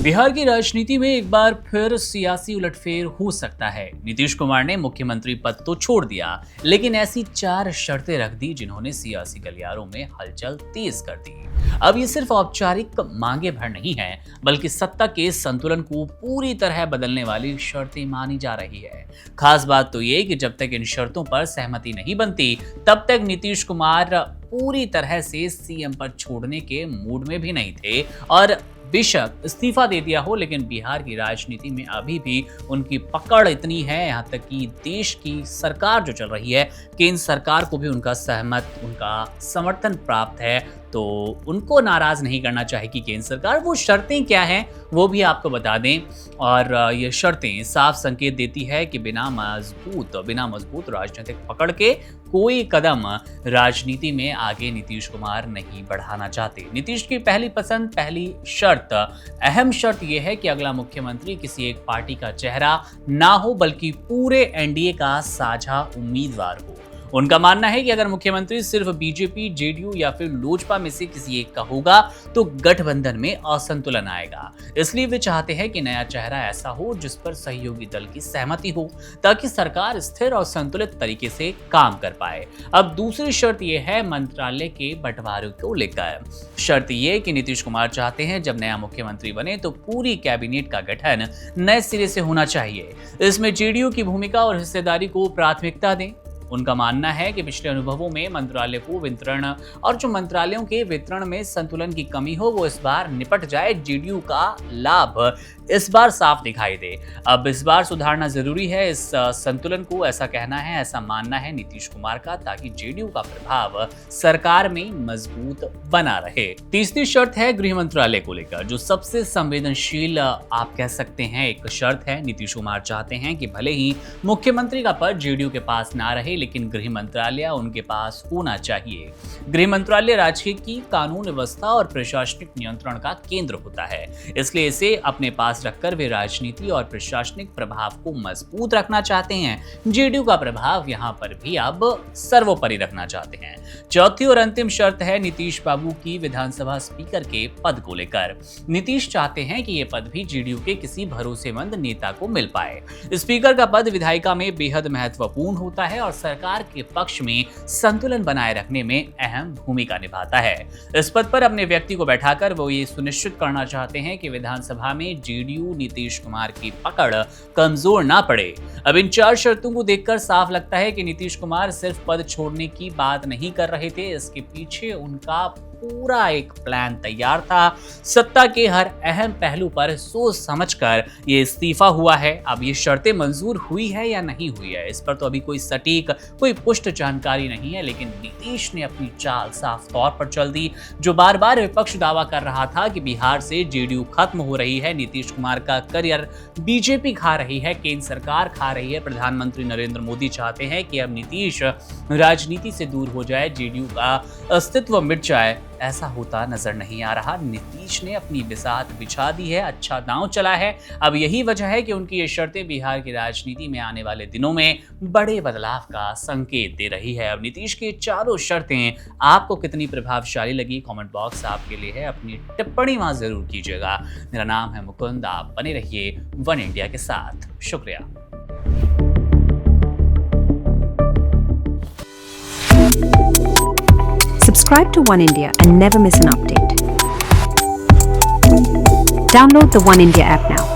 बिहार की राजनीति में एक बार फिर सियासी उलटफेर हो सकता है। नीतीश कुमार ने मुख्यमंत्री पद तो छोड़ दिया, लेकिन ऐसी 4 शर्तें रख दी जिन्होंने सियासी गलियारों में हलचल तेज कर दी। अब ये सिर्फ औपचारिक मांगे भर नहीं है, बल्कि सत्ता के संतुलन को पूरी तरह बदलने वाली शर्तें मानी जा रही है। खास बात तो ये कि जब तक इन शर्तों पर सहमति नहीं बनती, तब तक नीतीश कुमार पूरी तरह से सीएम पद छोड़ने के मूड में भी नहीं थे और बेशक इस्तीफा दे दिया हो, लेकिन बिहार की राजनीति में अभी भी उनकी पकड़ इतनी है, यहाँ तक कि देश की सरकार जो चल रही है, केंद्र सरकार को भी उनका समर्थन प्राप्त है। तो उनको नाराज नहीं करना चाहेगी केंद्र सरकार। वो शर्तें क्या हैं वो भी आपको बता दें, और ये शर्तें साफ संकेत देती है कि बिना मजबूत राजनीतिक पकड़ के कोई कदम राजनीति में आगे नीतीश कुमार नहीं बढ़ाना चाहते। नीतीश की पहली अहम शर्त यह है कि अगला मुख्यमंत्री किसी एक पार्टी का चेहरा ना हो, बल्कि पूरे एनडीए का साझा उम्मीदवार हो। उनका मानना है कि अगर मुख्यमंत्री सिर्फ बीजेपी, जेडीयू या फिर लोजपा में से किसी एक का होगा तो गठबंधन में असंतुलन आएगा। इसलिए वे चाहते हैं कि नया चेहरा ऐसा हो जिस पर सहयोगी दल की सहमति हो, ताकि सरकार स्थिर और संतुलित तरीके से काम कर पाए। अब दूसरी शर्त यह है मंत्रालय के बंटवारे को लेकर। शर्त यह कि नीतीश कुमार चाहते हैं जब नया मुख्यमंत्री बने तो पूरी कैबिनेट का गठन नए सिरे से होना चाहिए। इसमें जेडीयू की भूमिका और हिस्सेदारी को प्राथमिकता दें। उनका मानना है कि पिछले अनुभवों में मंत्रालय को वितरण और जो मंत्रालयों के वितरण में संतुलन की कमी हो वो इस बार निपट जाए। जेडीयू का लाभ इस बार साफ दिखाई दे। अब इस बार सुधारना जरूरी है इस संतुलन को, ऐसा मानना है नीतीश कुमार का, ताकि जेडीयू का प्रभाव सरकार में मजबूत बना रहे। तीसरी शर्त है गृह मंत्रालय को लेकर, जो सबसे संवेदनशील आप कह सकते हैं एक शर्त है। नीतीश कुमार चाहते हैं कि भले ही मुख्यमंत्री का पद जेडीयू के पास ना रहे, लेकिन गृह मंत्रालय उनके पास होना चाहिए। गृह मंत्रालय राज्य की कानून व्यवस्था और प्रशासनिक नियंत्रण का केंद्र होता है, इसलिए इसे अपने पास रखकर वे राजनीति और प्रशासनिक प्रभाव को मजबूत रखना चाहते हैं। जेडीयू का प्रभाव यहां पर भी अब सर्वोपरि रखना चाहते हैं। चौथी और अंतिम शर्त है नीतीश बाबू की विधानसभा स्पीकर के पद को लेकर। नीतीश चाहते हैं कि यह पद भी जेडीयू के किसी भरोसेमंद नेता को मिल पाए। स्पीकर का पद विधायिका में बेहद महत्वपूर्ण होता है और सरकार के पक्ष में संतुलन बनाए रखने में अहम भूमिका निभाता है। इस पद पर अपने व्यक्ति को बैठाकर वो ये सुनिश्चित करना चाहते हैं कि विधानसभा में जेडीयू नीतीश कुमार की पकड़ कमजोर ना पड़े। अब इन 4 शर्तों को देखकर साफ लगता है कि नीतीश कुमार सिर्फ पद छोड़ने की बात नहीं कर रहे थे, इसके पीछे उनका पूरा एक प्लान तैयार था। सत्ता के हर अहम पहलू पर सोच समझकर ये इस्तीफा हुआ है। अब ये शर्तें मंजूर हुई है या नहीं हुई है, इस पर तो अभी कोई पुष्ट जानकारी नहीं है, लेकिन नीतीश ने अपनी चाल साफ तौर पर चल दी। जो बार बार विपक्ष दावा कर रहा था कि बिहार से जेडीयू खत्म हो रही है, नीतीश कुमार का करियर बीजेपी खा रही है, केंद्र सरकार खा रही है, प्रधानमंत्री नरेंद्र मोदी चाहते हैं कि अब नीतीश राजनीति से दूर हो जाए, जेडीयू का अस्तित्व मिट जाए, ऐसा होता नजर नहीं आ रहा। नीतीश ने अपनी बिसात बिछा दी है, अच्छा दांव चला है। अब यही वजह है कि उनकी ये शर्तें बिहार की राजनीति में आने वाले दिनों में बड़े बदलाव का संकेत दे रही है। अब नीतीश की चारों शर्तें आपको कितनी प्रभावशाली लगी, कमेंट बॉक्स आपके लिए है, अपनी टिप्पणी वहां जरूर कीजिएगा। मेरा नाम है मुकुंद, आप बने रहिए वन इंडिया के साथ। शुक्रिया। Subscribe to One India and never miss an update. Download the One India app now.